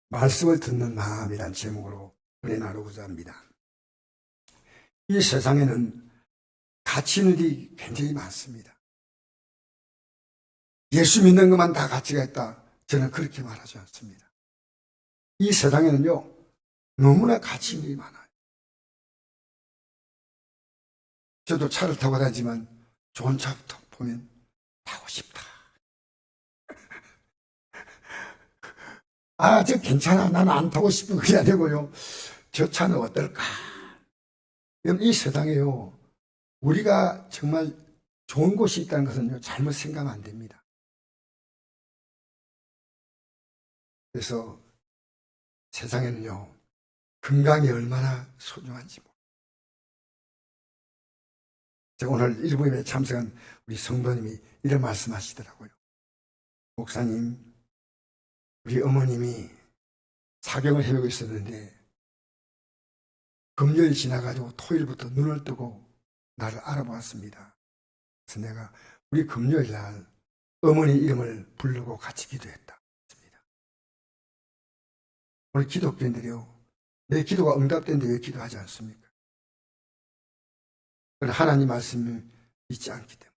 말씀을 듣는 마음이란 제목으로 은혜 나누고자 합니다. 이 세상에는 가치 있는 일이 굉장히 많습니다. 예수 믿는 것만 다 가치가 있다. 저는 그렇게 말하지 않습니다. 이 세상에는요, 너무나 가치 있는 일이 많아요. 저도 차를 타고 다니지만 좋은 차부터 보면 타고 싶다. 아, 저 괜찮아. 나는 안 타고 싶은 그게 아니고요. 저 차는 어떨까? 이 세상에요, 우리가 정말 좋은 곳이 있다는 것은요, 잘못 생각하면 안 됩니다. 그래서 세상에는요, 건강이 얼마나 소중한지. 제가 오늘 일부 예배에 참석한 우리 성도님이 이런 말씀하시더라고요. 목사님, 우리 어머님이 사경을 헤매고 있었는데 금요일 지나가지고 토요일부터 눈을 뜨고 나를 알아보았습니다. 그래서 내가 우리 금요일 날 어머니 이름을 부르고 같이 기도했다. 오늘 기독교인들이요, 내 기도가 응답된데 왜 기도하지 않습니까? 하나님 말씀을 믿지 않기 때문에.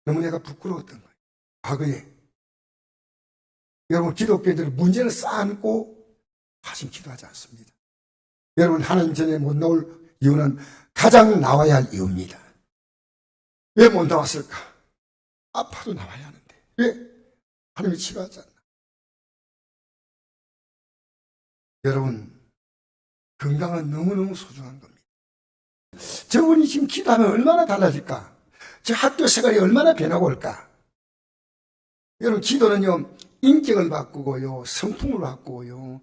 너무 내가 부끄러웠던 거예요. 과거에 여러분, 기독교인들은 문제를 쌓아안고 하신 기도하지 않습니다. 여러분, 하나님 전에 못 나올 이유는 가장 나와야 할 이유입니다. 왜 못 나왔을까? 아파도 나와야 하는데 왜 하나님이 치료하지 않나? 여러분, 건강은 너무너무 소중한 겁니다. 저분이 지금 기도하면 얼마나 달라질까? 저 학교 생활이 얼마나 변하고 올까? 여러분, 기도는요, 인격을 바꾸고요, 성품을 바꾸고요,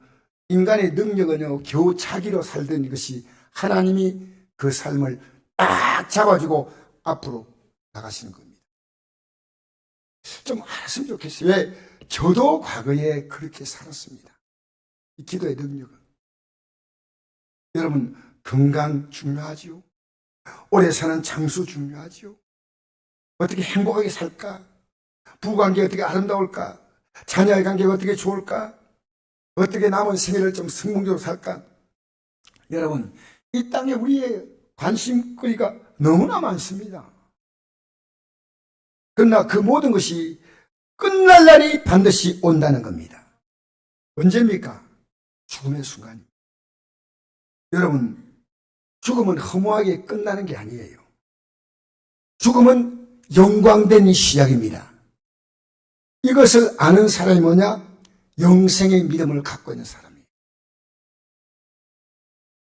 인간의 능력은요, 겨우 자기로 살던 것이 하나님이 그 삶을 딱 잡아주고 앞으로 나가시는 겁니다. 좀 알았으면 좋겠어요. 왜? 저도 과거에 그렇게 살았습니다. 이 기도의 능력은. 여러분, 건강 중요하지요. 오래 사는 장수 중요하지요. 어떻게 행복하게 살까? 부부관계 어떻게 아름다울까? 자녀의 관계가 어떻게 좋을까? 어떻게 남은 생애를 좀 성공적으로 살까? 여러분, 이 땅에 우리의 관심거리가 너무나 많습니다. 그러나 그 모든 것이 끝날 날이 반드시 온다는 겁니다. 언제입니까? 죽음의 순간입니다. 여러분, 죽음은 허무하게 끝나는 게 아니에요. 죽음은 영광된 시작입니다. 이것을 아는 사람이 뭐냐? 영생의 믿음을 갖고 있는 사람이에요.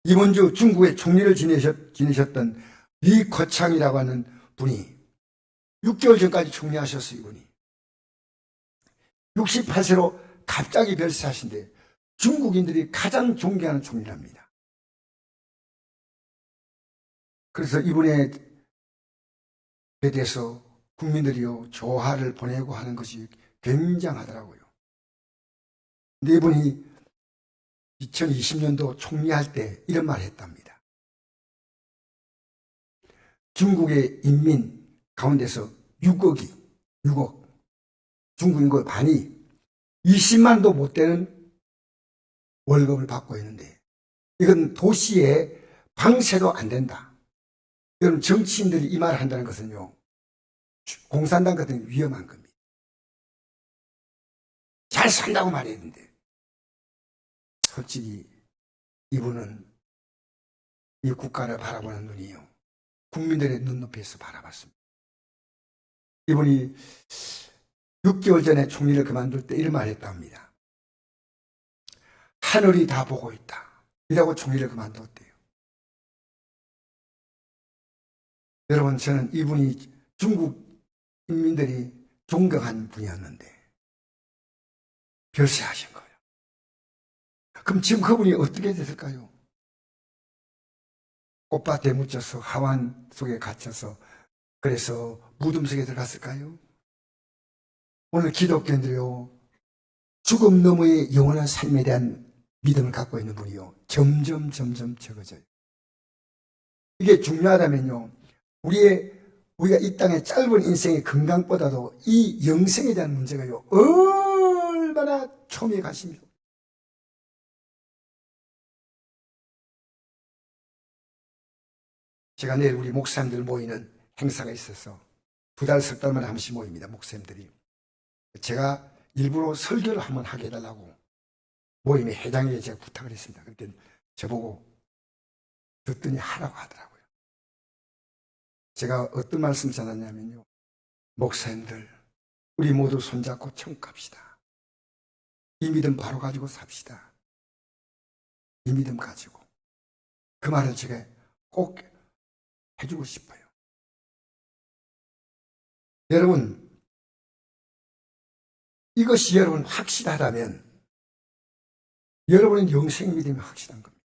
이번 주 중국의 총리를 지내셨던 리커창이라고 하는 분이 6개월 전까지 총리하셨어요. 이분이 68세로 갑자기 별세하신데 중국인들이 가장 존경하는 총리랍니다. 그래서 이분에 대해서 국민들이요, 조화를 보내고 하는 것이 굉장하더라고요. 근데 이분이 2020년도 총리할 때 이런 말을 했답니다. 중국의 인민 가운데서 6억 중국 인구의 반이 20만도 못 되는 월급을 받고 있는데 이건 도시의 방세도 안 된다. 여러분, 정치인들이 이 말을 한다는 것은요, 공산당 같은 위험한 겁니다. 잘 산다고 말했는데 솔직히 이분은 이 국가를 바라보는 눈이요, 국민들의 눈높이에서 바라봤습니다. 이분이 6개월 전에 총리를 그만둘 때 이런 말을 했다 합니다. 하늘이 다 보고 있다. 이라고 총리를 그만뒀대요. 여러분, 저는 이분이 중국 인민들이 존경한 분이었는데 별세하신 거예요. 그럼 지금 그분이 어떻게 됐을까요? 꽃밭에 묻혀서 하완 속에 갇혀서 그래서 무덤 속에 들어갔을까요? 오늘 기독교인들이요, 죽음 너머의 영원한 삶에 대한 믿음을 갖고 있는 분이요, 점점 적어져요. 이게 중요하다면요, 우리가 이 땅의 짧은 인생의 건강보다도 이 영생에 대한 문제가요, 얼마나 초미에 가십니다. 제가 내일 우리 목사님들 모이는 행사가 있어서 2달, 석 달마다 한 번씩 모입니다. 목사님들이. 제가 일부러 설교를 한번 하게 해달라고 모임의 회장에게 제가 부탁을 했습니다. 그때 저보고 듣더니 하라고 하더라고요. 제가 어떤 말씀 전하냐면요. 목사님들, 우리 모두 손잡고 천국 갑시다. 이 믿음 바로 가지고 삽시다. 이 믿음 가지고. 그 말을 제가 꼭 해주고 싶어요. 여러분, 이것이 여러분 확실하다면 여러분은 영생 믿음이 확실한 겁니다.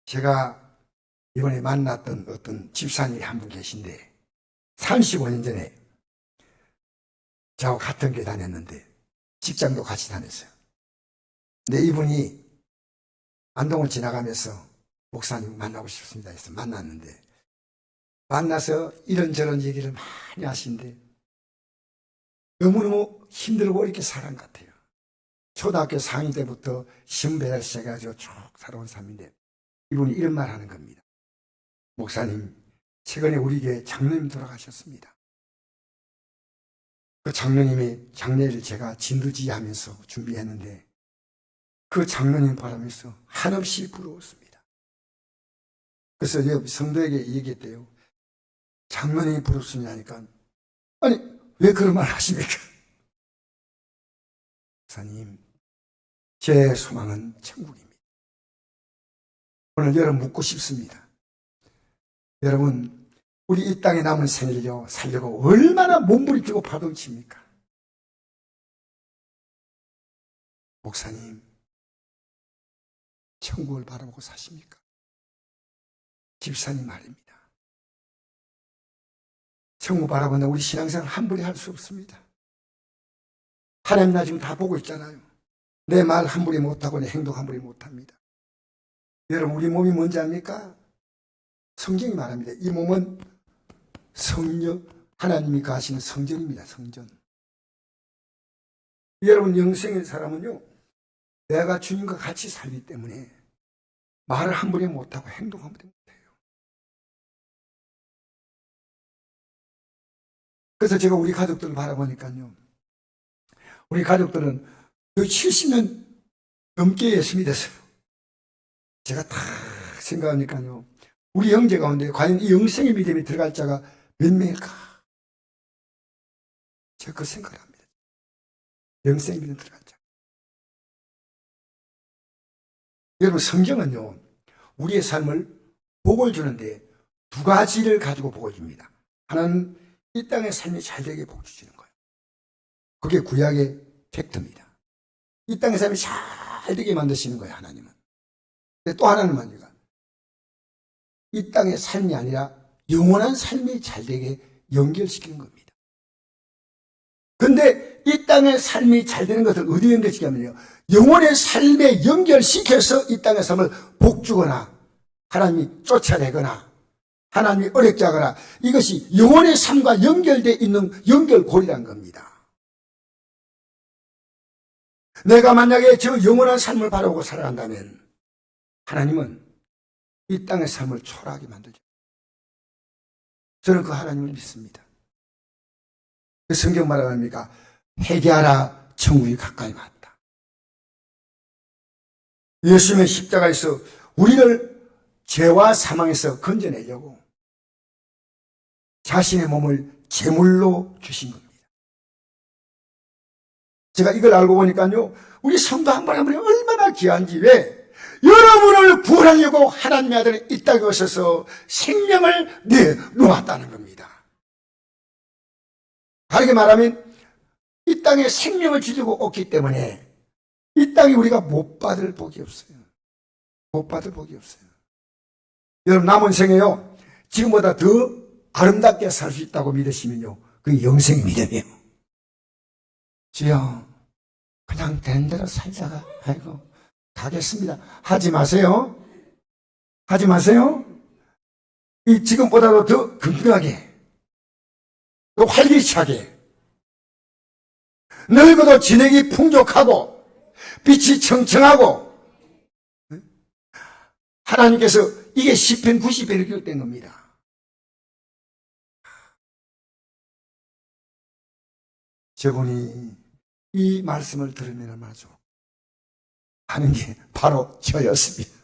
제가 이번에 만났던 어떤 집사님이 한 분 계신데 35년 전에 저하고 같은 교회 다녔는데 직장도 같이 다녔어요. 근데 이분이 안동을 지나가면서 목사님 만나고 싶습니다 해서 만났는데 만나서 이런저런 얘기를 많이 하시는데 너무너무 힘들고 이렇게 살아간 것 같아요. 초등학교 4학년 때부터 시험 배달 시작해가지고 쭉 살아온 사람인데 이분이 이런 말 하는 겁니다. 목사님, 최근에 우리 교회 장로님 돌아가셨습니다. 그 장로님의 장례를 제가 진두지휘하면서 준비했는데 그 장로님 바라면서 한없이 부러웠습니다. 그래서 성도에게 얘기했대요. 장로님이 부럽습니다 하니까 아니 왜 그런 말 하십니까? 목사님, 제 소망은 천국입니다. 오늘 여러분 묻고 싶습니다. 여러분, 우리 이 땅에 남은 생일요 살려고 얼마나 몸부림치고 파동칩니까? 목사님, 천국을 바라보고 사십니까? 집사님 말입니다. 천국 바라보는 우리 신앙생활 함부로 할 수 없습니다. 하나님 나 지금 다 보고 있잖아요. 내 말 함부로 못하고 내 행동 함부로 못합니다. 여러분, 우리 몸이 뭔지 압니까? 성경이 말합니다. 이 몸은 성령, 하나님이 가시는 성전입니다. 성전. 여러분, 영생의 사람은요, 내가 주님과 같이 살기 때문에 말을 함부로 못하고 행동 함부로 못해요. 그래서 제가 우리 가족들을 바라보니까요, 우리 가족들은 거의 70년 넘게 예수 믿었어요. 제가 다 생각하니까요, 우리 형제 가운데 과연 이 영생의 믿음이 들어갈 자가 몇 명일까? 제가 그 생각을 합니다. 영생의 믿음 들어갈 자. 여러분, 성경은요, 우리의 삶을 복을 주는데 두 가지를 가지고 복을 줍니다. 하나는 이 땅의 삶이 잘 되게 복 주시는 거예요. 그게 구약의 팩트입니다. 이 땅의 삶이 잘 되게 만드시는 거예요, 하나님은. 근데 또 하나는 뭡니까? 이 땅의 삶이 아니라 영원한 삶이 잘 되게 연결시키는 겁니다. 근데 이 땅의 삶이 잘 되는 것을 어디에 연결시키냐면요, 영원의 삶에 연결시켜서 이 땅의 삶을 복주거나 하나님이 쫓아내거나 하나님이 어렵게 하거나 이것이 영원의 삶과 연결되어 있는 연결고리라는 겁니다. 내가 만약에 저 영원한 삶을 바라보고 살아간다면 하나님은 이 땅의 삶을 초라하게 만들죠. 저는 그 하나님을 믿습니다. 성경 말합니까? 회개하라, 천국이 가까이 왔다. 예수님의 십자가에서 우리를 죄와 사망에서 건져내려고 자신의 몸을 제물로 주신 겁니다. 제가 이걸 알고 보니까요, 우리 성도 한 분 한 분이 얼마나 귀한지, 왜? 여러분을 구원하려고 하나님의 아들이 이 땅에 오셔서 생명을 내놓았다는 겁니다. 다르게 말하면 이 땅에 생명을 주려고 왔기 때문에 이 땅에 우리가 못 받을 복이 없어요. 못 받을 복이 없어요. 여러분, 남은 생에요, 지금보다 더 아름답게 살 수 있다고 믿으시면요, 그게 영생의 믿음이에요. 주여, 그냥 된 대로 살다가 아이고 가겠습니다 하지 마세요. 하지 마세요. 이 지금보다도 더 건강하게 또 활기차게, 늙어도 진액이 풍족하고 빛이 청청하고, 하나님께서 이게 시편 90편에 기록된 겁니다. 저분이 이 말씀을 들으면 얼마나 좋아 하는 게 바로 저였습니다.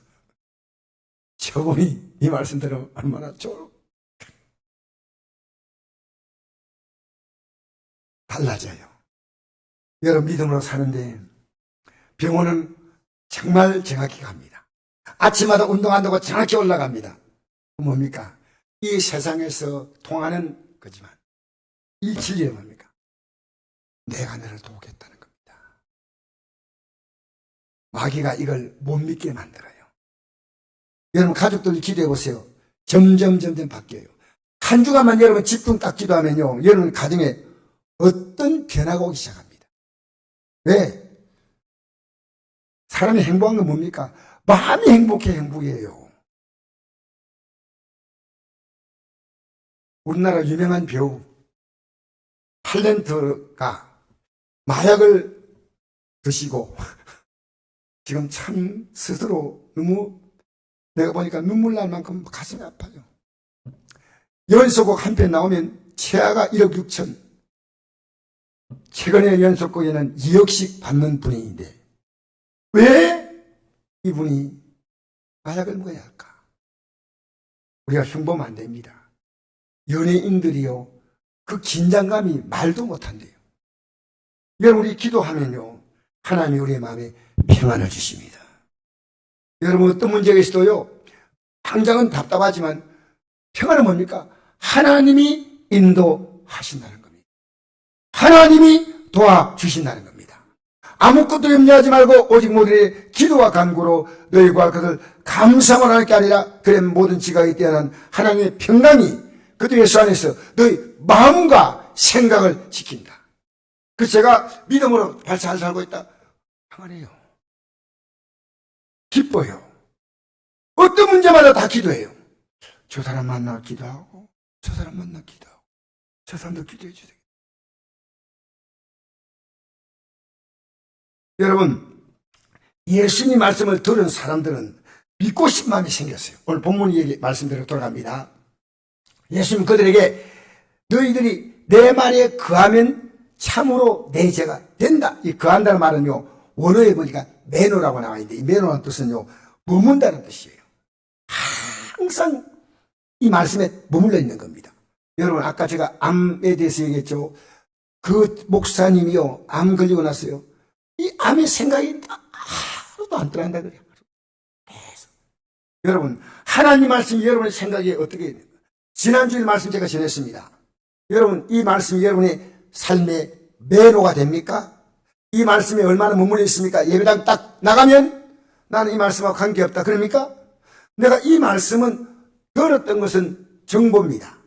저분이 이 말씀 들으면 얼마나 좋아. 달라져요. 여러분 믿음으로 사는데 병원은 정말 정확히 갑니다. 아침마다 운동한다고 정확히 올라갑니다. 뭡니까? 이 세상에서 통하는 거지만 이 진리는 뭡니까? 내가 너를 도우겠다는 겁니다. 마귀가 이걸 못 믿게 만들어요. 여러분 가족들 기도해 보세요. 점점 바뀌어요. 한 주간만 여러분 집중 딱 기도하면요, 여러분 가정에 어떤 변화가 오기 시작합니다. 왜? 사람이 행복한 건 뭡니까? 마음이 행복해 행복이에요. 우리나라 유명한 배우 탤런트가 마약을 드시고 지금 참 스스로 너무, 내가 보니까 눈물 날 만큼 가슴이 아파요. 연속곡 한 편 나오면 최하가 1억 6천, 최근에 연속곡에는 2억씩 받는 분인데 왜 이분이 마약을 먹어야 할까? 우리가 흉보면 안 됩니다. 연예인들이요, 그 긴장감이 말도 못한대요. 여러분 우리 기도하면요, 하나님이 우리의 마음에 평안을 주십니다. 여러분 어떤 문제가 있어도요, 당장은 답답하지만 평안은 뭡니까? 하나님이 인도하신다는 겁니다. 하나님이 도와주신다는 겁니다. 아무것도 염려하지 말고 오직 모두의 기도와 간구로 너희와 그들 감사만 할 게 아니라 그런 모든 지각이 뛰어난 하나님의 평강이 그들의 수 안에서 너희 마음과 생각을 지킨다. 그래서 제가 믿음으로 잘 살고 있다. 평안해요. 기뻐요. 어떤 문제마다 다 기도해요. 저 사람 만나 기도하고, 저 사람 만나 기도하고, 저 사람도 기도해 주세요. 여러분, 예수님 말씀을 들은 사람들은 믿고 싶은 마음이 생겼어요. 오늘 본문 얘기 말씀대로 돌아갑니다. 예수님 그들에게 너희들이 내 말에 거하면 참으로 내 죄가 된다. 이 거한다는 말은요, 원어에 보니까 매노라고 나와 있는데, 이 매노라는 뜻은요, 머문다는 뜻이에요. 항상 이 말씀에 머물러 있는 겁니다. 여러분 아까 제가 암에 대해서 얘기했죠. 그 목사님이요, 암 걸리고 났어요. 이 암의 생각이 하루도 안 떠난다 그래요. 계속. 여러분 하나님 말씀이 여러분의 생각이 어떻게 있는 거예요? 지난주일 말씀 제가 전했습니다. 여러분 이 말씀이 여러분의 삶의 매로가 됩니까? 이 말씀이 얼마나 머물러 있습니까? 예배당 딱 나가면 나는 이 말씀하고 관계없다 그럽니까? 내가 이 말씀은 들었던 것은 정보입니다.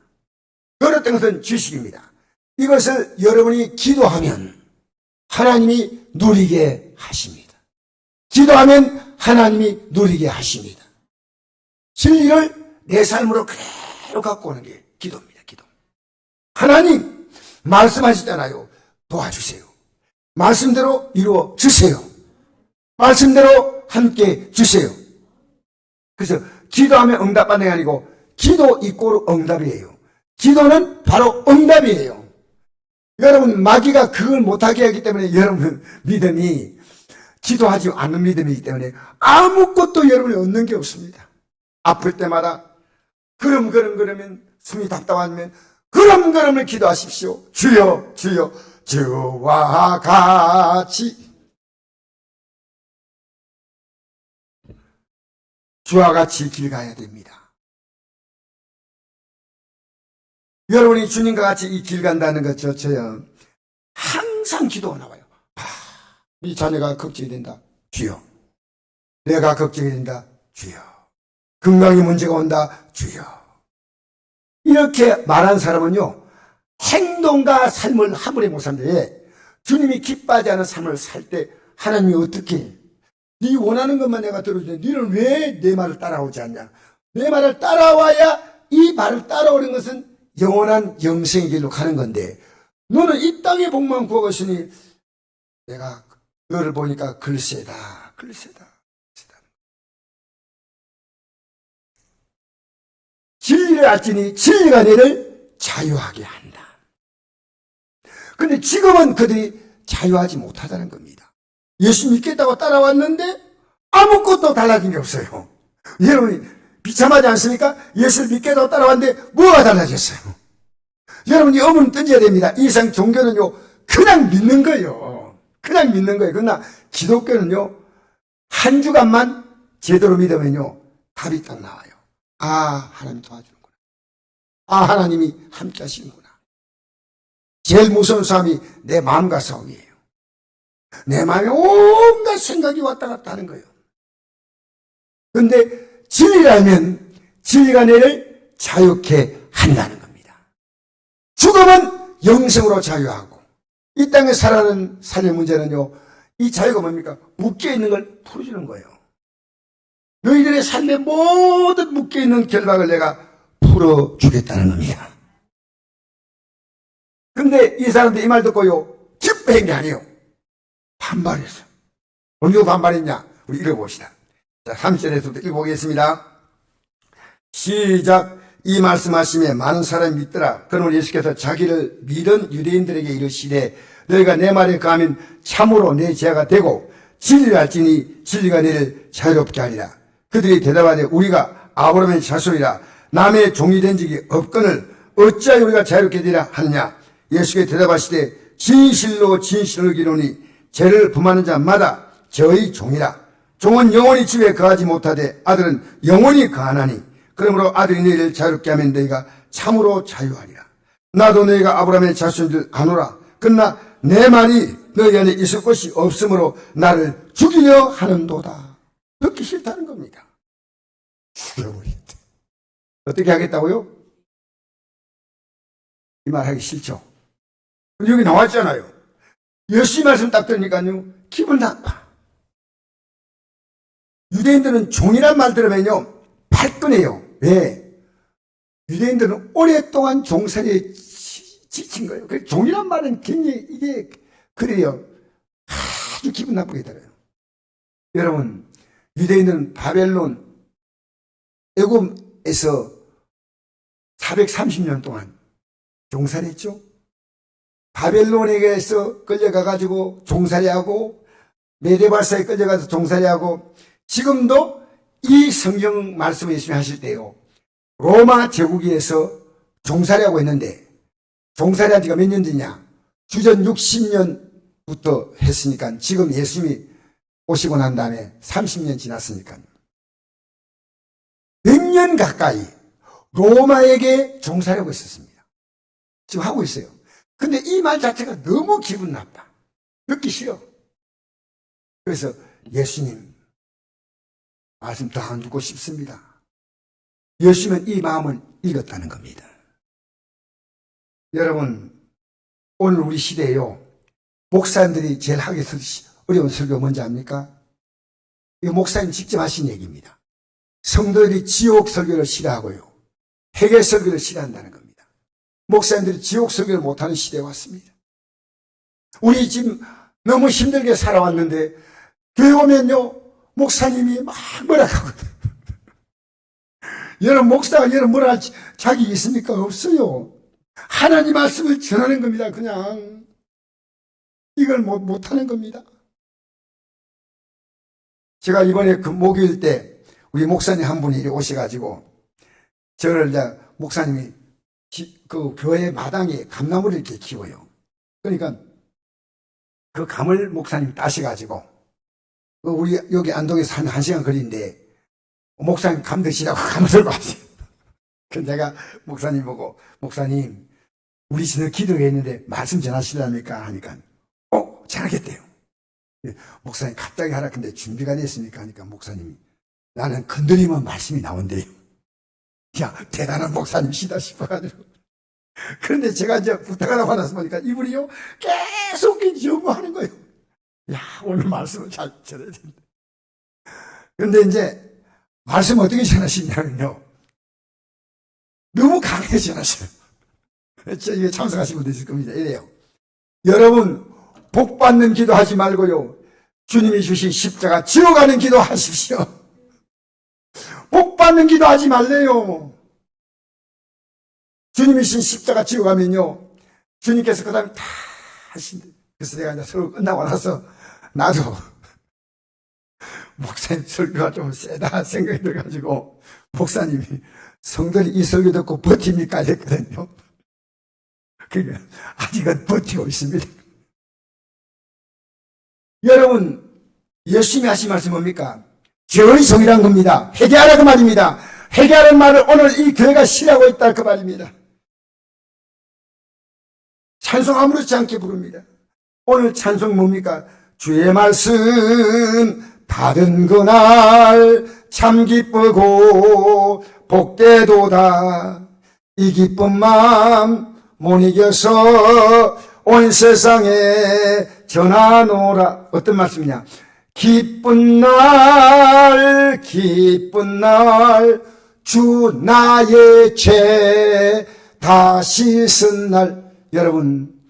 들었던 것은 지식입니다. 이것을 여러분이 기도하면 하나님이 누리게 하십니다. 기도하면 하나님이 누리게 하십니다. 진리를 내 삶으로 그대로 갖고 오는 게 기도입니다. 기도. 하나님 말씀하시잖아요. 도와주세요. 말씀대로 이루어 주세요. 말씀대로 함께 주세요. 그래서 기도하면 응답받는 게 아니고 기도 이꼬르 응답이에요. 기도는 바로 응답이에요. 여러분 마귀가 그걸 못하게 하기 때문에 여러분 믿음이 기도하지 않는 믿음이기 때문에 아무것도 여러분이 얻는 게 없습니다. 아플 때마다 그러면 숨이 답답하면 그럼을 기도하십시오. 주여 주여 주와 같이 주와 같이 길 가야 됩니다. 여러분이 주님과 같이 이 길 간다는 것 저요 항상 기도가 나와요. 이 자녀가 걱정이 된다. 주여. 내가 걱정이 된다. 주여. 건강에 문제가 온다. 주여. 이렇게 말한 사람은요, 행동과 삶을 하물에 못 산데 주님이 기뻐하지 않은 삶을 살 때 하나님이 어떻게 네 원하는 것만 내가 들어주는데 너는 왜 내 말을 따라오지 않냐? 내 말을 따라와야 이 말을 따라오는 것은 영원한 영생의 길로 가는 건데 너는 이 땅의 복만 구하고 있으니 내가 너를 보니까 글쎄다. 진리를 알지니 진리가 너를 자유하게 한다. 근데 지금은 그들이 자유하지 못하다는 겁니다. 예수 믿겠다고 따라왔는데 아무것도 달라진 게 없어요. 여러분이 비참하지 않습니까? 예수를 믿겠다고 따라왔는데 뭐가 달라졌어요? 여러분이 의문 던져야 됩니다. 이 세상 종교는요 그냥 믿는 거예요. 그러나 기독교는요 한 주간만 제대로 믿으면요 답이 딱 나와요. 아, 하나님 도와주는구나. 아, 하나님이 함께 하시는구나. 제일 무서운 싸움이 내 마음과 싸움이에요. 내 마음에 온갖 생각이 왔다 갔다 하는 거예요. 그런데 진리라면 진리가 너를 자유케 한다는 겁니다. 죽음은 영생으로 자유하고 이 땅에 살아가는 삶의 문제는요 이 자유가 뭡니까? 묶여있는 걸 풀어주는 거예요. 너희들의 삶에 모든 묶여있는 결박을 내가 풀어주겠다는 겁니다. 근데 이 사람들 이 말 듣고요 기뻐한 게 아니에요. 반발했어요. 어느 반발했냐? 우리 읽어봅시다. 자, 3절에서부터 읽어보겠습니다. 시작. 이 말씀하심에 많은 사람이 믿더라. 그러므로 예수께서 자기를 믿은 유대인들에게 이르시되 너희가 내 말에 감하면 참으로 내 제자가 되고 진리를 알지니 진리가 너희를 자유롭게 하리라. 그들이 대답하되 우리가 아브라함의 자손이라 남의 종이 된 적이 없거늘 어찌하여 우리가 자유롭게 되리라 하느냐. 예수께 대답하시되 진실로 기노니 죄를 범하는 자마다 저의 종이라. 종은 영원히 집에 거하지 못하되 아들은 영원히 거하나니 그러므로 아들이 너희를 자유롭게 하면 너희가 참으로 자유하리라. 나도 너희가 아브라함의 자손인 줄 아노라. 그러나 내 말이 너희 안에 있을 것이 없으므로 나를 죽이려 하는도다. 듣기 싫다는 겁니다. 죽여버리겠다. 어떻게 하겠다고요? 이 말 하기 싫죠. 여기 나왔잖아요. 예수님 말씀 딱 들으니까요 기분 나빠. 유대인들은 종이란 말 들으면요 발끈해요. 왜? 유대인들은 오랫동안 종살이에 지친 거예요. 그래서 종이란 말은 굉장히 이게 그래요. 아주 기분 나쁘게 들어요. 여러분, 유대인들은 바벨론 애굽에서 430년 동안 종살이했죠. 바벨론에게서 끌려가가지고 종살이하고 메데발사에 끌려가서 종살이하고 지금도 이 성경 말씀을 예수님이 하실 때요 로마 제국에서 종살이하고 있는데 종살이한 지가 몇 년 되냐? 주전 60년부터 했으니까 지금 예수님이 오시고 난 다음에 30년 지났으니까 100년 가까이 로마에게 종살이하고 있었습니다. 지금 하고 있어요. 근데 이 말 자체가 너무 기분 나빠. 듣기 싫어. 그래서 예수님 말씀 더 안 듣고 싶습니다. 예수님은 이 마음을 읽었다는 겁니다. 여러분, 오늘 우리 시대에요 목사님들이 제일 하기 어려운 설교 뭔지 압니까? 이거 목사님 직접 하신 얘기입니다. 성도들이 지옥 설교를 싫어하고요 회개 설교를 싫어한다는 겁니다. 목사님들이 지옥 설교를 못하는 시대에 왔습니다. 우리 지금 너무 힘들게 살아왔는데 교회 오면요 목사님이 막 뭐라 하거든요. 여러분 목사가 여러분 뭐라 할 자격이 있습니까? 없어요. 하나님 말씀을 전하는 겁니다. 그냥 이걸 못하는 겁니다. 제가 이번에 그 목요일 때 우리 목사님 한 분이 이리 오셔가지고 저를 이제 목사님이 그 교회 마당에 감나무를 이렇게 키워요. 그러니까 그 감을 목사님이 따셔가지고 우리 여기 안동에서 한 1시간 거리인데 목사님 감 드시라고 감을 들고 왔어요. 그래서 내가 목사님 보고 목사님 우리 신을 기도해 있는데 말씀 전하시랍니까? 하니까 전하겠대요. 목사님 갑자기 하라 근데 준비가 됐습니까? 하니까 목사님이 나는 건드리면 말씀이 나온대요. 야 대단한 목사님이시다 싶어가지고 그런데 제가 이제 부탁하다고 나서 보니까 이분이요 계속 연구하는 거예요. 야 오늘 말씀을 잘 전해야 된다. 그런데 이제 말씀 어떻게 전하시냐면요 너무 강하게 전하셔요. 이게 참석하신 분도 있을 겁니다. 이래요. 여러분, 복 받는 기도 하지 말고요. 주님이 주신 십자가 지어가는 기도 하십시오. 복 받는 기도 하지 말래요. 주님이 주신 십자가 지어가면요. 주님께서 그 다음에 다 하신대. 그래서 내가 이제 설교 끝나고 나서 나도 목사님 설교가 좀 세다 생각이 들어가지고 목사님이 성도들이 이 설교 듣고 버팁니까? 했거든요. 그러니까 아직은 버티고 있습니다. 여러분, 예수님이 하신 말씀이 뭡니까? 죄의 성이란 겁니다. 회개하라 그 말입니다. 회개하라는 말을 오늘 이 교회가 실하고 있다 그 말입니다. 찬송 아무렇지 않게 부릅니다. 오늘 찬송 뭡니까? 주의 말씀 받은 그날 참 기쁘고 복되도다. 이 기쁜 마음 못 이겨서 온 세상에 전하노라. 어떤 말씀이냐? 기쁜 날 주 나의 죄 다 씻은 날. 여러분,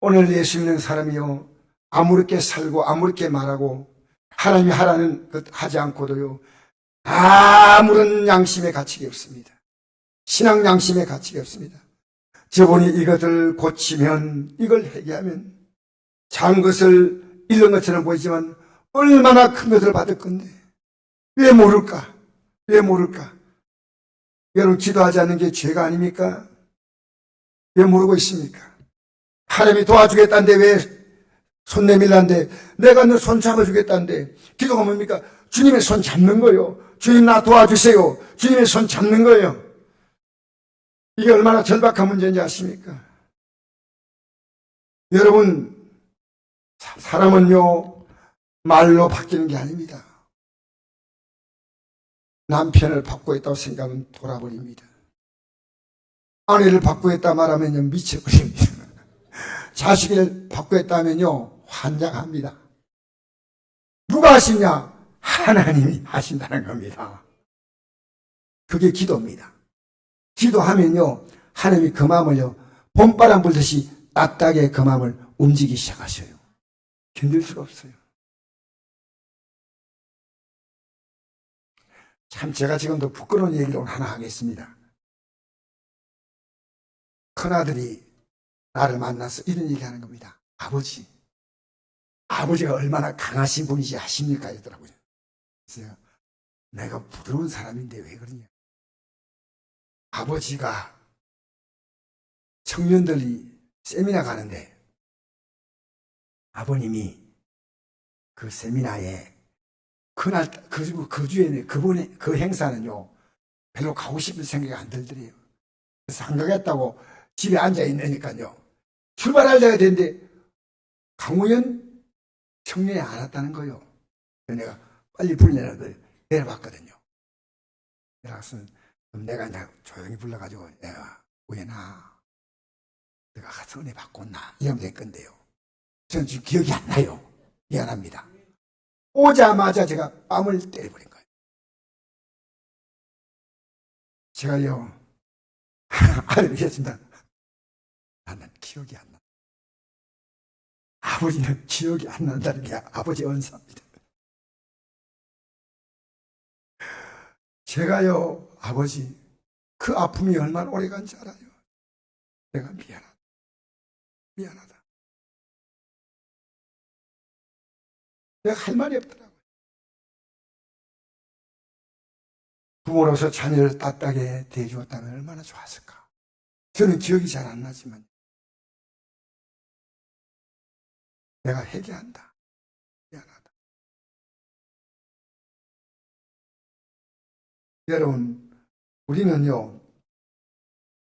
오늘 예수 믿는 사람이요, 아무렇게 살고 아무렇게 말하고 하나님이 하라는 것 하지 않고도요, 아무런 양심의 가치가 없습니다. 신앙 양심의 가치가 없습니다. 저분이 이것을 고치면, 이걸 회개하면 작은 것을 잃는 것처럼 보이지만 얼마나 큰 것을 받을 건데 왜 모를까? 왜 모를까? 여러분, 기도하지 않는 게 죄가 아닙니까? 왜 모르고 있습니까? 하나님이 도와주겠다는데 왜 손 내밀란데, 내가 너 손 잡아주겠다는데, 기도가 뭡니까? 주님의 손 잡는 거요. 주님 나 도와주세요. 주님의 손 잡는 거예요. 이게 얼마나 절박한 문제인지 아십니까? 여러분, 사람은요, 말로 바뀌는 게 아닙니다. 남편을 바꾸겠다고 생각하면 돌아버립니다. 아내를 바꾸겠다 말하면요, 미쳐버립니다. 자식을 바꾸겠다 하면요, 환장합니다. 누가 하시냐? 하나님이 하신다는 겁니다. 그게 기도입니다. 기도하면요, 하나님이 그 마음을요, 봄바람 불듯이 따뜻하게 그 마음을 움직이기 시작하셔요. 견딜 수가 없어요. 참, 제가 지금도 부끄러운 얘기를 하나 하겠습니다. 큰아들이 나를 만나서 이런 얘기 하는 겁니다. 아버지가 얼마나 강하신 분이지 아십니까? 이러더라고요. 그래서 내가 부드러운 사람인데 왜 그러냐. 아버지가 청년들이 세미나 가는데 아버님이 그 세미나에 그날 그 주에 그분의 그 행사는요 별로 가고 싶은 생각이 안 들더래요. 그래서 안 가겠다고 집에 앉아 있으니까요 출발할 때가 됐는데 강우현 청년이 안 왔다는 거예요. 그래서 내가 빨리 불러내라고 내려봤거든요. 내려가서 그럼 내가 이제 조용히 불러가지고 내가 우연아 내가 가서 은혜 받고 온나 이러면 될 건데요. 저는 지금 기억이 안 나요. 미안합니다. 오자마자 제가 뺨을 때려버린 거예요. 제가요 알겠습니다. 나는 기억이 안 나. 아버지는 기억이 안 난다는 게 아버지 언사입니다. 제가요 아버지 그 아픔이 얼마나 오래간지 알아요. 내가 미안하다. 내가 할 말이 없더라고요. 부모로서 자녀를 따뜻하게 대해주었다면 얼마나 좋았을까. 저는 기억이 잘 안 나지만 내가 회개한다. 미안하다. 여러분, 우리는요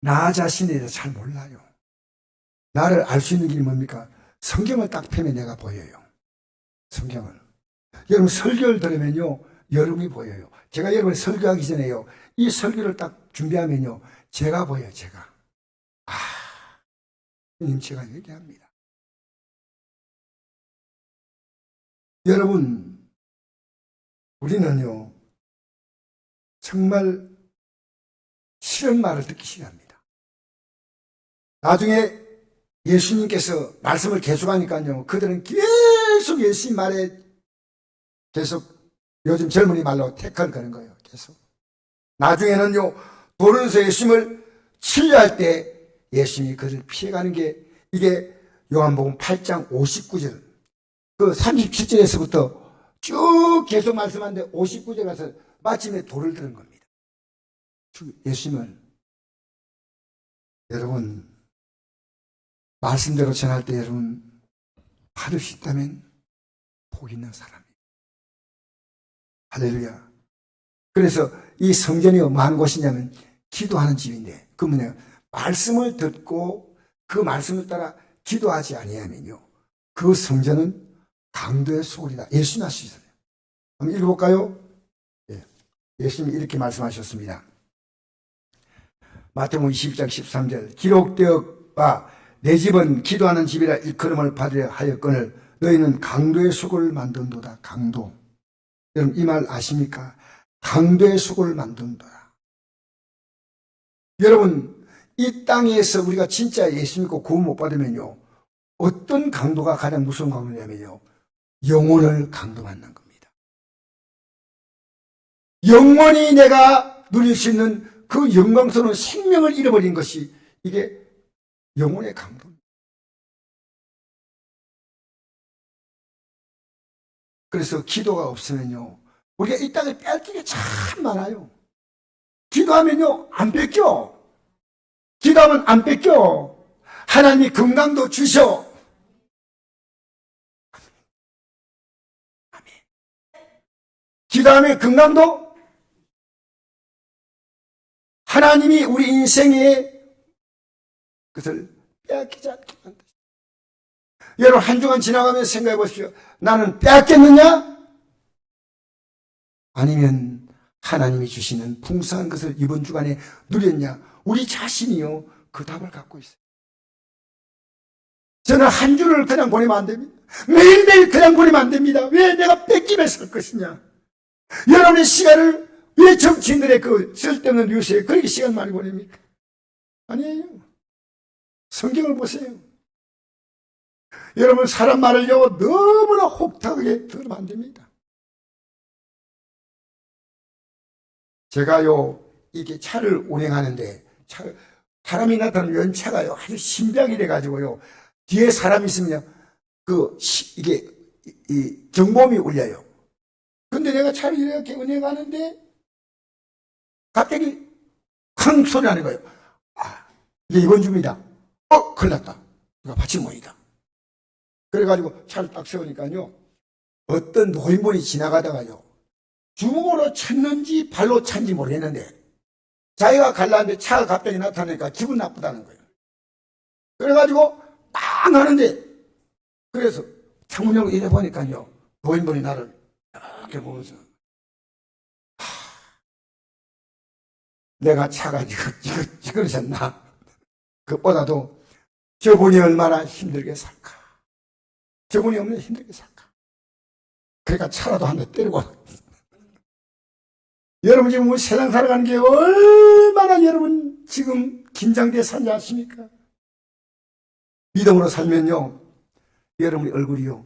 나 자신에 대해서 잘 몰라요. 나를 알 수 있는 길이 뭡니까? 성경을 딱 펴면 내가 보여요. 성경을. 여러분 설교를 들으면요 여러분이 보여요. 제가 여러분 설교하기 전에요 이 설교를 딱 준비하면요 제가 보여요. 제가 주님 제가 얘기합니다. 여러분 우리는요 정말 싫은 말을 듣기 싫어합니다. 나중에 예수님께서 말씀을 계속하니까요, 그들은 계속 예수님 말에 계속 요즘 젊은이 말로 태클 거는 거예요. 계속. 나중에는요, 도로에서 예수님을 치려할 때 예수님이 그를 피해가는 게, 이게 요한복음 8장 59절, 그 37절에서부터 쭉 계속 말씀하는데 59절 가서 마침내 돌을 드는 겁니다. 예수님을. 여러분, 말씀대로 전할 때 여러분 받을 수 있다면 복 있는 사람이에요. 할렐루야. 그래서 이 성전이 뭐하는 곳이냐면 기도하는 집인데, 그 뭐냐, 말씀을 듣고 그 말씀을 따라 기도하지 아니하면요, 그 성전은 강도의 소굴이다. 예수님 하시잖아요. 한번 읽어볼까요? 예. 예수님이 이렇게 말씀하셨습니다. 마태복음 22장 13절, 기록되어봐 내 집은 기도하는 집이라 일컬음을 받으려 하였거늘 너희는 강도의 수고를 만든도다. 강도. 여러분 이 말 아십니까? 강도의 수고를 만든도다. 여러분 이 땅에서 우리가 진짜 예수 믿고 구원 못 받으면요, 어떤 강도가 가장 무서운 강도냐면요, 영혼을 강도받는 겁니다. 영원히 내가 누릴 수 있는 그 영광스러운 생명을 잃어버린 것이 이게 영혼의 강도입니다. 그래서 기도가 없으면요, 우리가 이 땅에 뺏길 게 참 많아요. 기도하면요 안 뺏겨. 기도하면 안 뺏겨. 하나님이 건강도 주셔. 아멘. 기도하면 건강도, 하나님이 우리 인생에 그것을 빼앗기지 않게 만드십니다. 여러분 한 주간 지나가면서 생각해 보십시오. 나는 빼앗겼느냐? 아니면 하나님이 주시는 풍성한 것을 이번 주간에 누렸냐? 우리 자신이요 그 답을 갖고 있어요. 저는 한 주를 그냥 보내면 안 됩니다. 매일매일 그냥 보내면 안 됩니다. 왜 내가 뺏기면서 할 것이냐? 여러분의 시간을 왜 정치인들의 그 쓸데없는 뉴스에 그렇게 시간 많이 보냅니까? 아니에요. 성경을 보세요. 여러분 사람 말을요 너무나 혹독하게 들으면 안 됩니다. 제가요 이게 차를 운행하는데 사람이 나타나면 연차가요 아주 신비하게 돼가지고요, 뒤에 사람이 있으면 이게 이 경보음이 울려요. 근데 내가 차를 이렇게 운행하는데 갑자기 쾅 소리 나는 거예요. 아, 이게 이번 주입니다. 큰일 났다. 이거 받침못이다. 그래가지고 차를 딱 세우니까요, 어떤 노인분이 지나가다가요, 주먹으로 쳤는지 발로 찼는지 모르겠는데, 자기가 갈라는데 차가 갑자기 나타나니까 기분 나쁘다는 거예요. 그래가지고 빵 하는데, 그래서 창문 열고 이래 보니까요, 노인분이 나를 이렇게 보면서, 내가 차가 이거졌나? 그것보다도 저분이 얼마나 힘들게 살까? 저분이 얼마나 힘들게 살까? 그러니까 차라도 한 대 때리고. 여러분 지금 우리 세상 살아가는 게 얼마나 여러분 지금 긴장돼 사는지 아십니까? 믿음으로 살면요, 여러분의 얼굴이요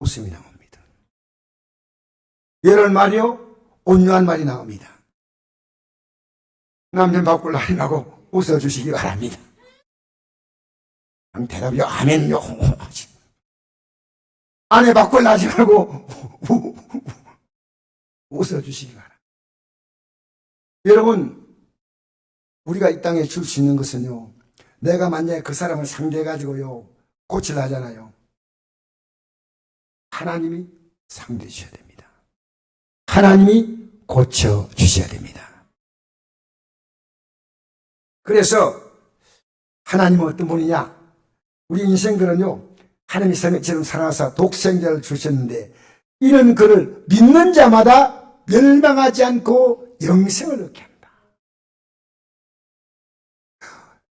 웃음이 나옵니다. 여러분 말이요 온유한 말이 나옵니다. 남편 바꿀 날이 나고 웃어주시기 바랍니다. 대답이요 아멘요. 아내 바꿀 나지 말고 웃어주시기 바랍니다. 여러분 우리가 이 땅에 줄 수 있는 것은요, 내가 만약에 그 사람을 상대해가지고요 고치려 하잖아요, 하나님이 상대해 주셔야 됩니다. 하나님이 고쳐주셔야 됩니다. 그래서 하나님은 어떤 분이냐? 우리 인생들은요 하나님이 생명처럼 살아서 독생자를 주셨는데, 이는 그를 믿는 자마다 멸망하지 않고 영생을 얻게 합니다.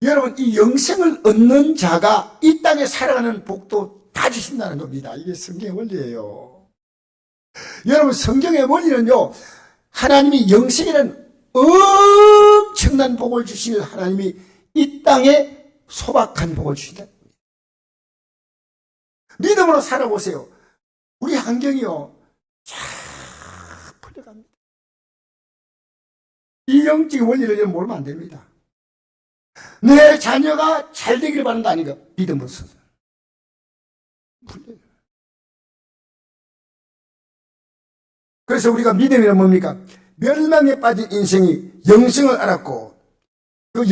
여러분 이 영생을 얻는 자가 이 땅에 살아가는 복도 다 주신다는 겁니다. 이게 성경의 원리예요. 여러분 성경의 원리는요, 하나님이 영생이라는 엄청난 복을 주실 하나님이 이 땅에 소박한 복을 주신다. 믿음으로 살아보세요. 우리 환경이요, 쫙 풀려갑니다. 이 영적인 원리를 여러분 모르면 안 됩니다. 내 자녀가 잘 되기를 바란다 아닌가? 믿음으로써 풀려요. 그래서 우리가 믿음이란 뭡니까? 멸망에 빠진 인생이 영생을 알았고, 그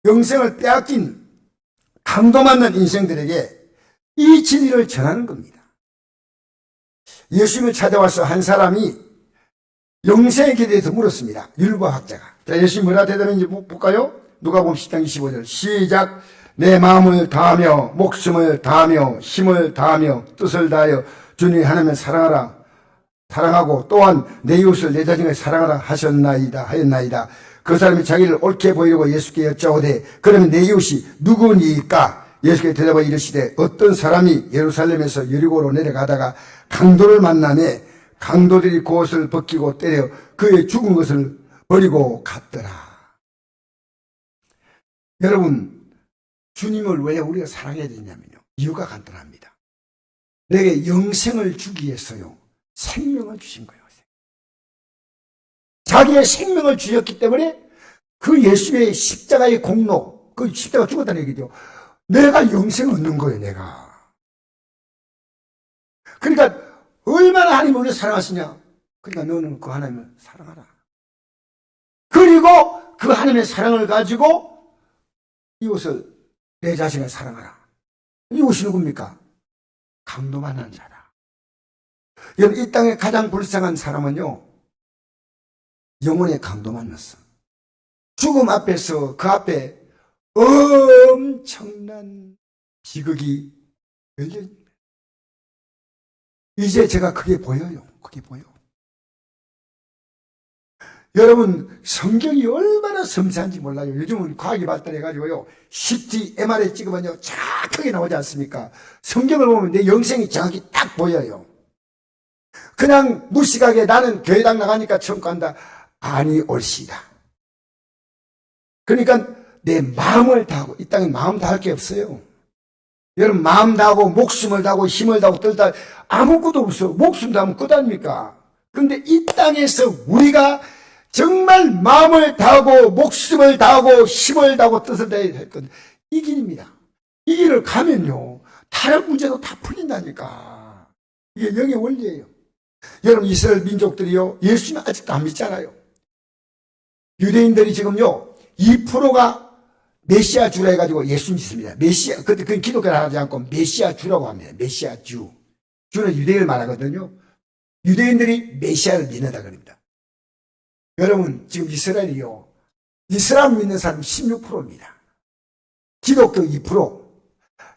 영생을 빼앗긴 강도맞는 인생들에게 이 진리를 전하는 겁니다. 예수님을 찾아와서 한 사람이 영생에 대해서 물었습니다. 율법학자가. 자, 예수님 뭐라 대답했는지 볼까요? 누가복음 10장 25절 시작. 내 마음을 다하며 목숨을 다하며 힘을 다하며 뜻을 다하여 주님 하나님을 사랑하고 또한 내 이웃을 내 자신을 사랑하라 하였나이다. 그 사람이 자기를 옳게 보이려고 예수께 여짜오되 그러면 내 이웃이 누구니까? 예수께 대답하여 이르시되 어떤 사람이 예루살렘에서 여리고로 내려가다가 강도를 만나매 강도들이 그 옷을 벗기고 때려 그의 죽은 것을 버리고 갔더라. 여러분, 주님을 왜 우리가 사랑해야 되냐면요, 이유가 간단합니다. 내게 영생을 주기 위해서요, 생명을 주신 거예요. 자기의 생명을 주셨기 때문에 그 예수의 십자가의 공로, 그 십자가 죽었다는 얘기죠. 내가 영생을 얻는 거예요, 내가. 그러니까 얼마나 하나님을 우리를 사랑하시냐. 그러니까 너는 그 하나님을 사랑하라. 그리고 그 하나님의 사랑을 가지고 이웃을 내 자신을 사랑하라. 이웃이 누굽니까? 강도 만난 자라. 여러분, 이 땅에 가장 불쌍한 사람은요, 영혼의 강도 만났어. 죽음 앞에서 그 앞에 엄청난 비극이 열려있습니다. 이제 제가 그게 보여요. 그게 보여. 여러분, 성경이 얼마나 섬세한지 몰라요. 요즘은 과학이 발달해가지고요, CT, MRI 찍으면요, 정확하게 나오지 않습니까? 성경을 보면 내 영생이 정확히 딱 보여요. 그냥 무식하게 나는 교회당 나가니까 천국 간다. 아니, 옳시다. 그러니까 내 마음을 다하고, 이 땅에 마음 다할 게 없어요. 여러분, 마음 다하고 목숨을 다하고 힘을 다하고 뜰 다 아무것도 없어. 목숨 다하면 끝 아닙니까? 그런데 이 땅에서 우리가 정말 마음을 다하고 목숨을 다하고 힘을 다하고 뜻을 다해야 할 건 이 길입니다. 이 길을 가면요, 다른 문제도 다 풀린다니까. 이게 영의 원리예요. 여러분, 이스라엘 민족들이요, 예수님 아직도 안 믿잖아요. 유대인들이 지금요, 2%가 메시아 주라 해가지고 예수 믿습니다. 메시아, 그건 기독교를 하지 않고 메시아 주라고 합니다. 메시아 주. 주는 유대인을 말하거든요. 유대인들이 메시아를 믿는다 그럽니다. 여러분, 지금 이스라엘이요, 이슬람 믿는 사람 16%입니다. 기독교 2%,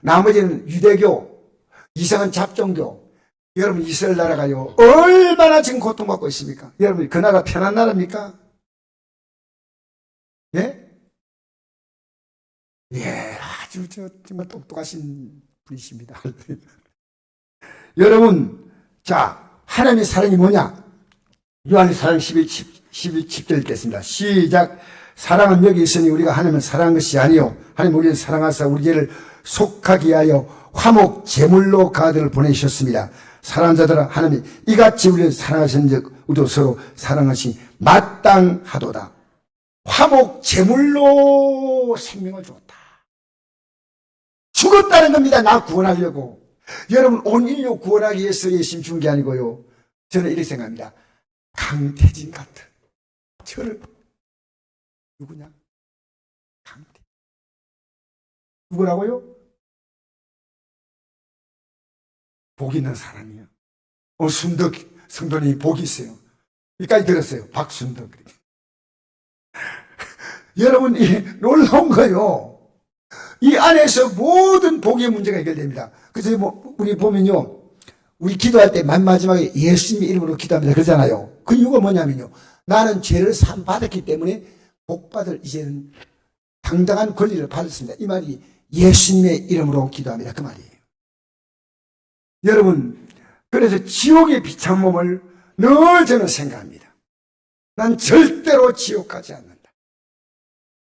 나머지는 유대교, 이상한 잡종교. 여러분, 이스라엘 나라가요, 얼마나 지금 고통받고 있습니까? 여러분, 그 나라 편한 나라입니까? 예? 예, 아주 정말 똑똑하신 분이십니다. 여러분, 자, 하나님의 사랑이 뭐냐? 요한의 사랑 10절 됐습니다. 시작. 사랑은 여기 있으니 우리가 하나님을 사랑한 것이 아니요, 하나님 우리를 사랑하사 우리 죄를 속하게 하여 화목 제물로 가드를 보내주셨습니다. 사랑하는 자들아, 하나님이 이같이 우리를 사랑하신 즉 우리도 서로 사랑하시 마땅하도다. 화목 제물로 생명을 주었다. 죽었다는 겁니다. 나 구원하려고. 여러분, 온 인류 구원하기 위해서 예수님 죽은 게 아니고요, 저는 이렇게 생각합니다. 강태진 같은 저를, 누구냐? 강태진. 누구라고요? 복 있는 사람이에요. 순덕 성도님이 복이 있어요. 여기까지 들었어요. 박순덕. 여러분, 이 놀라운 거요, 이 안에서 모든 복의 문제가 해결됩니다. 그래서 우리 보면요, 우리 기도할 때 맨 마지막에 예수님의 이름으로 기도합니다 그러잖아요. 그 이유가 뭐냐면요, 나는 죄를 사함 받았기 때문에 복받을 이제는 당당한 권리를 받았습니다. 이 말이 예수님의 이름으로 기도합니다 그 말이에요. 여러분, 그래서 지옥의 비찬 몸을 늘 저는 생각합니다. 난 절대로 지옥 가지 않는다.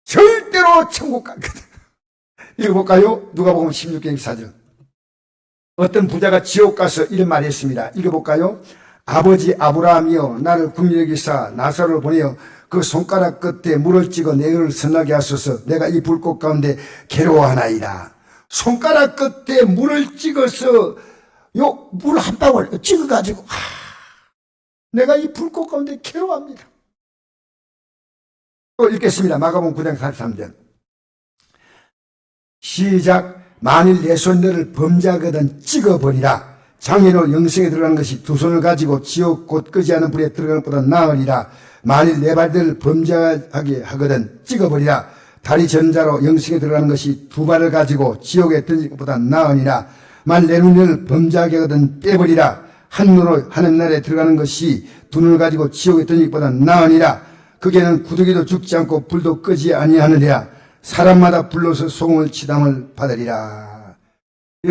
절대 절대로 천국 가거든. 읽어볼까요? 누가복음 16장 24절. 어떤 부자가 지옥 가서 이런 말을 했습니다. 읽어볼까요? 아버지 아브라함이여, 나를 긍휼히 여기사 나사로를 보내어 그 손가락 끝에 물을 찍어 내를 선하게 하소서. 내가 이 불꽃 가운데 괴로워하나이다. 손가락 끝에 물을 찍어서 요 물 한 방울 찍어가지고 내가 이 불꽃 가운데 괴로워합니다. 또 읽겠습니다. 마가복음 9장 43절. 시작. 만일 내 손 너를 범죄하거든 찍어버리라. 장애로 영생에 들어가는 것이 두 손을 가지고 지옥 곧 끄지 않은 불에 들어가는 것보다 나으리라. 만일 내 발들을 범죄하게 하거든 찍어버리라. 다리 전자로 영생에 들어가는 것이 두 발을 가지고 지옥에 던질 것보다 나으니라. 만일 내 눈을 범죄하게 하거든 빼버리라. 한 눈으로 하늘나라에 들어가는 것이 두 눈을 가지고 지옥에 던질 것보다 나으니라. 그게는 구더기도 죽지 않고 불도 끄지 아니하느니라. 사람마다 불로서 소금을 치담을 받으리라.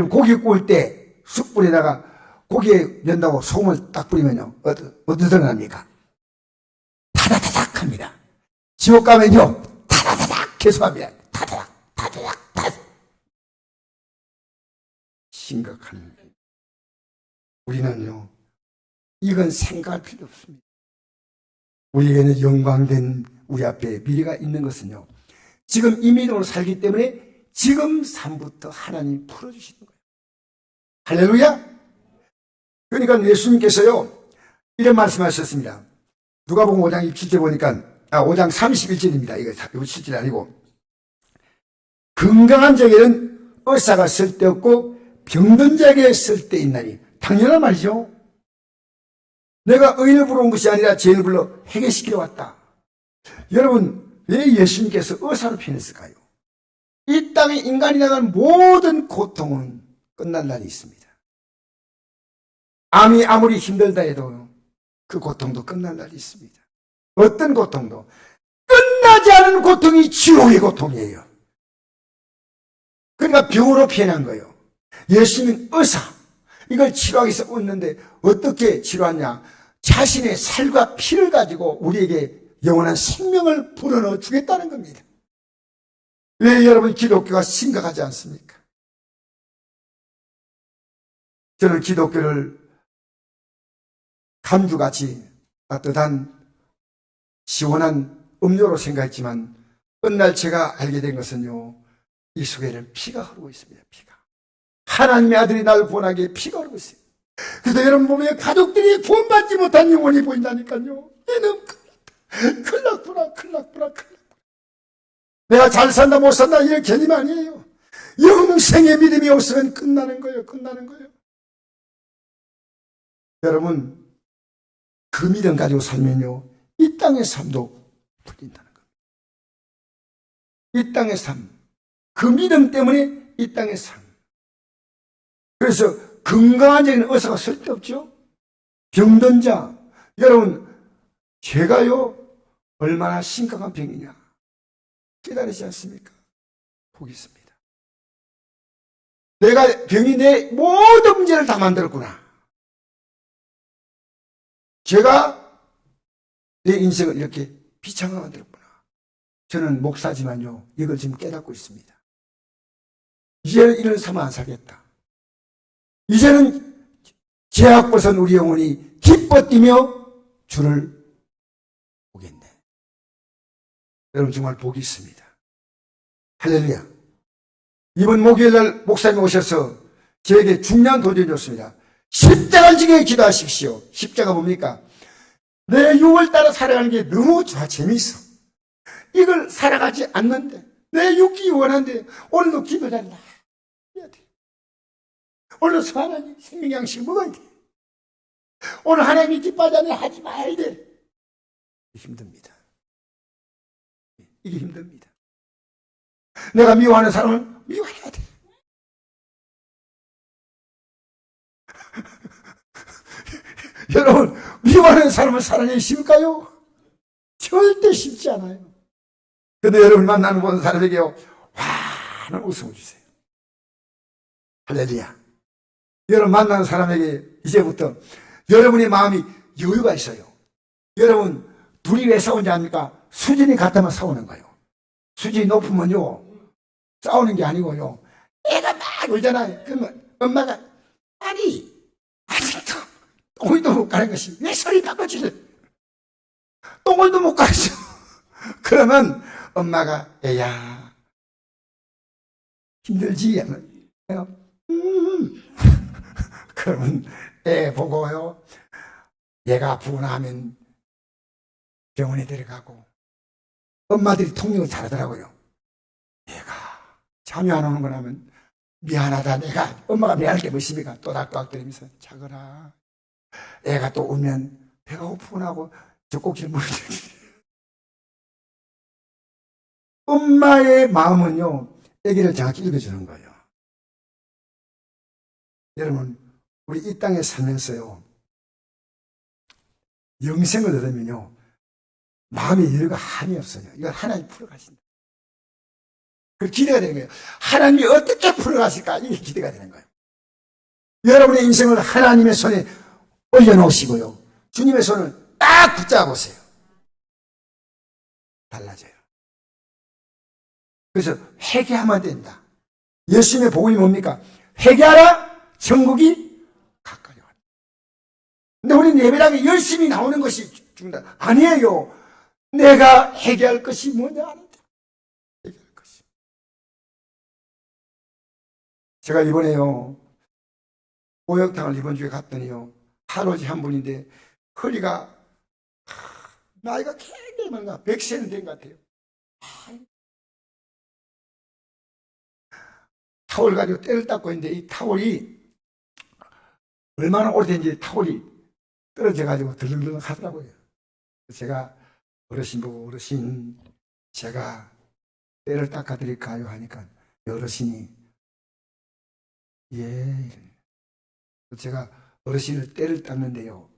고기 구울 때 숯불에다가 고기에 넣는다고 소금을 딱 뿌리면요, 어떤 소리가 납니까? 타다다닥 합니다. 지옥 가면요, 타다다닥 계속합니다. 타다닥, 타다닥, 타다닥. 심각한. 우리는요, 이건 생각할 필요 없습니다. 우리에게는 영광된 우리 앞에 미래가 있는 것은요, 지금 이 믿음으로 살기 때문에 지금 삶부터 하나님이 풀어주시는 거예요. 할렐루야! 그러니까 예수님께서요, 이런 말씀하셨습니다. 누가복음 5장 27절 보니까, 5장 31절입니다. 이거 27절이 아니고. 건강한 자에게는 의사가 쓸데없고 병든 자에게 쓸데있나니. 당연한 말이죠. 내가 의인을 부러운 것이 아니라 죄인을 불러 해결시키러 왔다. 여러분, 왜 예수님께서 의사로 표현했을까요? 이 땅에 인간이 당한 모든 고통은 끝날 날이 있습니다. 암이 아무리 힘들다 해도 그 고통도 끝날 날이 있습니다. 어떤 고통도 끝나지 않은 고통이 지옥의 고통이에요. 그러니까 병으로 표현한 거예요. 예수님은 의사, 이걸 치료하기 위해서 왔는데 어떻게 치료하냐? 자신의 살과 피를 가지고 우리에게 영원한 생명을 불어넣어 주겠다는 겁니다. 왜 여러분 기독교가 심각하지 않습니까? 저는 기독교를 감주같이 따뜻한 시원한 음료로 생각했지만 어느 날 제가 알게 된 것은요, 이 속에는 피가 흐르고 있습니다. 피가. 하나님의 아들이 나를 구원하기에 피가 흐르고 있어요. 그래서 여러분 보면 가족들이 구원받지 못한 영혼이 보인다니까요. 얘는 큰일 났구나. 내가 잘 산다 못 산다 이런 개념 아니에요. 영생의 믿음이 없으면 끝나는 거예요. 여러분, 그 믿음 가지고 살면요, 이 땅의 삶도 풀린다는 겁니다. 이 땅의 삶, 그 믿음 때문에 이 땅의 삶. 그래서 건강한 자에는 의사가 쓸데없죠. 병든 자, 여러분, 제가요 얼마나 심각한 병이냐 깨달으지 않습니까? 복이 있습니다. 내가 병이 내 모든 문제를 다 만들었구나. 제가 내 인생을 이렇게 비참하게 만들었구나. 저는 목사지만요, 이걸 지금 깨닫고 있습니다. 이제는 이런 삶 안 살겠다. 이제는 죄악 벗은 우리 영혼이 기뻐 뛰며 주를 보겠네. 여러분 정말 복이 있습니다. 할렐루야. 이번 목요일날 목사님이 오셔서 저에게 중요한 도전을 줬습니다. 십자가를 지게 기도하십시오. 십자가 뭡니까? 내 육을 따라 살아가는 게 너무 좋아, 재미있어. 이걸 살아가지 않는데, 내 육이 원한데, 오늘도 기도 잘라. 해야 돼. 오늘 하나님 생명 양식 먹어야 돼. 오늘 하나님이 기뻐하지 않으면 하지 말아야 돼. 힘듭니다. 이게 힘듭니다. 내가 미워하는 사람을 미워해야 돼. 여러분, 미워하는 사람을 사랑하기 쉽을까요? 절대 쉽지 않아요. 근데 여러분 만나는 모든 사람에게요, 환한 웃음을 주세요. 할렐루야. 여러분 만나는 사람에게 이제부터 여러분의 마음이 여유가 있어요. 여러분, 둘이 왜 싸우는지 압니까? 수준이 같으면 싸우는 거예요. 수준이 높으면요, 싸우는 게 아니고요, 애가 막 울잖아요. 그러면 엄마가, 아니, 아직도 똥을도 못 가는 것이 왜 소리 바꿔주래? 똥을도 못 가죠. 그러면 엄마가, 애야, 힘들지? 그러면 애 보고요, 얘가 아프구나 하면 병원에 데려가고, 엄마들이 통역을 잘하더라고요. 얘가 잠이 안 오는 거 하면 미안하다. 내가 엄마가 미안할 게 뭐 있습니까? 또닥또닥거리면서 자거라. 애가 또 울면 배가 고프구나 하고 젖꼭지를 물어주지. 엄마의 마음은요, 애기를 정확히 읽어주는 거예요. 여러분, 우리 이 땅에 살면서요, 영생을 얻으면요, 마음의 여유가 한이 없어요. 이걸 하나님 풀어가신다. 그 기대가 되는 거예요. 하나님이 어떻게 풀어가실까? 이게 기대가 되는 거예요. 여러분의 인생을 하나님의 손에 올려놓으시고요, 주님의 손을 딱 붙잡으세요. 달라져요. 그래서 회개하면 된다. 예수님의 복음이 뭡니까? 회개하라, 천국이 가까이 왔다. 근데 우리는 예배당에 열심히 나오는 것이 중요하다. 아니에요. 내가 회개할 것이 뭐냐? 회개할 것이. 제가 이번에요, 목욕탕을 이번 주에 갔더니요, 할아버지 한 분인데 허리가 나이가 굉장히 많아. 100세는 된 것 같아요. 타월 가지고 때를 닦고 있는데 이 타월이 얼마나 오래된지 타월이 떨어져 가지고 들렁들렁 하더라고요. 제가 어르신 보고, 어르신 제가 때를 닦아 드릴까요? 하니까 어르신이 예. 제가 어르신을 때를 닦는데요,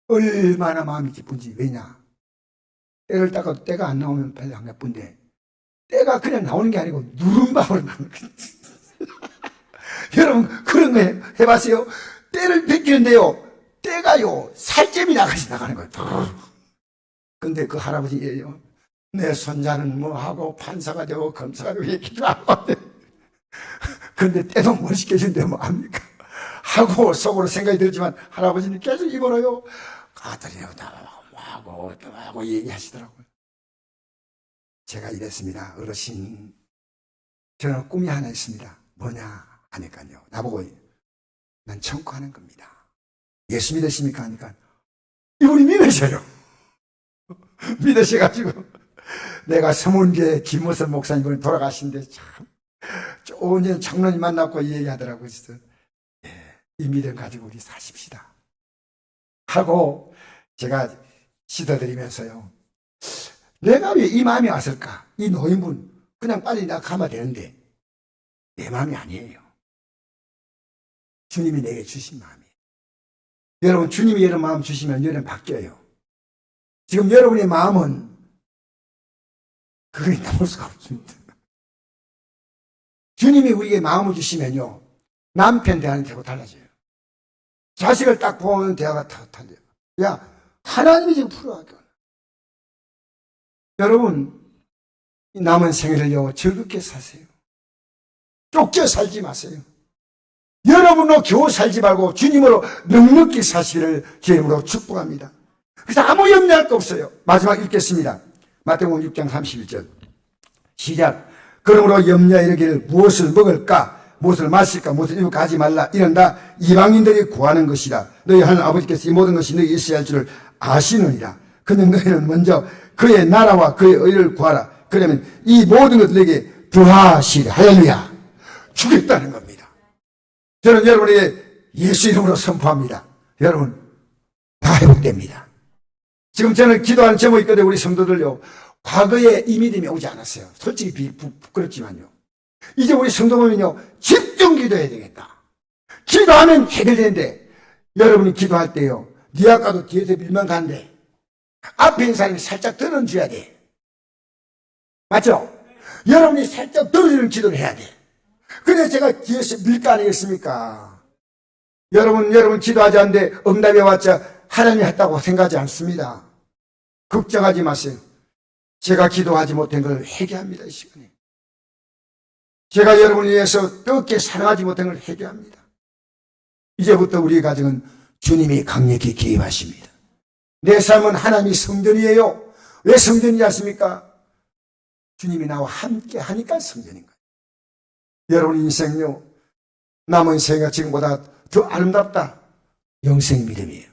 얼마나 마음이 기쁜지. 왜냐, 때를 닦아도 때가 안 나오면 별로 안 예쁜데 때가 그냥 나오는 게 아니고 누른방으로 나오는 거예요. 여러분 그런 거 해봤어요? 때를 벗기는데요, 때가요 살점이 나가는 거예요. 근데 그 할아버지예요, 내 손자는 뭐하고 판사가 되고 검사가 되고 얘기도 하고, 근데 때도 못 시켜준데 뭐합니까? 하고 속으로 생각이 들지만 할아버지는 계속 입어요. 아들이요, 나하고 얘기하시더라고요. 제가 이랬습니다. 어르신, 저는 꿈이 하나 있습니다. 뭐냐 하니까요, 나보고 난 천국하는 겁니다. 예수 믿으십니까? 하니까 이분이 믿으셔요. 믿으셔가지고 내가 서문교회 김무선 목사님이 돌아가신데 참 좋은 장로님 만났고 얘기하더라고요. 그래서 이 믿음 가지고 우리 사십시다 하고 제가 씻어드리면서요, 내가 왜 이 마음이 왔을까? 이 노인분 그냥 빨리 나 가면 되는데 내 마음이 아니에요. 주님이 내게 주신 마음이에요. 여러분, 주님이 여러분 마음 주시면 여러분 바뀌어요. 지금 여러분의 마음은 그게 나올 수가 없습니다. 주님이 우리에게 마음을 주시면요, 남편 대하는 대하고 달라져요. 자식을 딱 보면 대화가 다 달라요. 야, 하나님이 지금 풀어가게. 여러분, 남은 생일을요, 즐겁게 사세요. 쫓겨 살지 마세요. 여러분으로 겨우 살지 말고 주님으로 넉넉히 사시기를 주님으로 축복합니다. 그래서 아무 염려할 거 없어요. 마지막 읽겠습니다. 마태복음 6장 31절 시작. 그러므로 염려에 이르기를 무엇을 먹을까, 무엇을 마실까, 무엇을 입을까 하지 말라. 이런다 이방인들이 구하는 것이라. 너희 하나님 아버지께서 이 모든 것이 너희 있어야 할 줄을 아시느니라. 그는 너희는 먼저 그의 나라와 그의 의를 구하라. 그러면 이 모든 것을 너에게 더하시리라. 할렐루야. 주겠다는 겁니다. 저는 여러분에게 예수 이름으로 선포합니다. 여러분 다 회복됩니다. 지금 저는 기도하는 제목이 있거든요. 우리 성도들요, 과거에 이 믿음이 오지 않았어요. 솔직히 부끄럽지만요, 이제 우리 성도 보면요, 집중 기도해야 되겠다. 기도하면 해결되는데, 여러분이 기도할 때요, 네 아까도 뒤에서 밀면 가는데 앞에 있는 사람이 살짝 들어줘야 돼. 맞죠? 여러분이 살짝 들어주는 기도를 해야 돼. 그래서 제가 뒤에서 밀 거 아니겠습니까? 여러분 기도하지 않는데 응답이 왔자 하나님이 했다고 생각하지 않습니다. 걱정하지 마세요. 제가 기도하지 못한 걸 회개합니다. 이 시간에 제가 여러분을 위해서 뜨겁게 사랑하지 못한 걸 회개합니다. 이제부터 우리 가정은 주님이 강력히 개입하십니다. 내 삶은 하나님이 성전이에요. 왜 성전이지 않습니까? 주님이 나와 함께 하니까 성전인 거예요. 여러분 인생요, 남은 생애가 지금보다 더 아름답다. 영생 믿음이에요.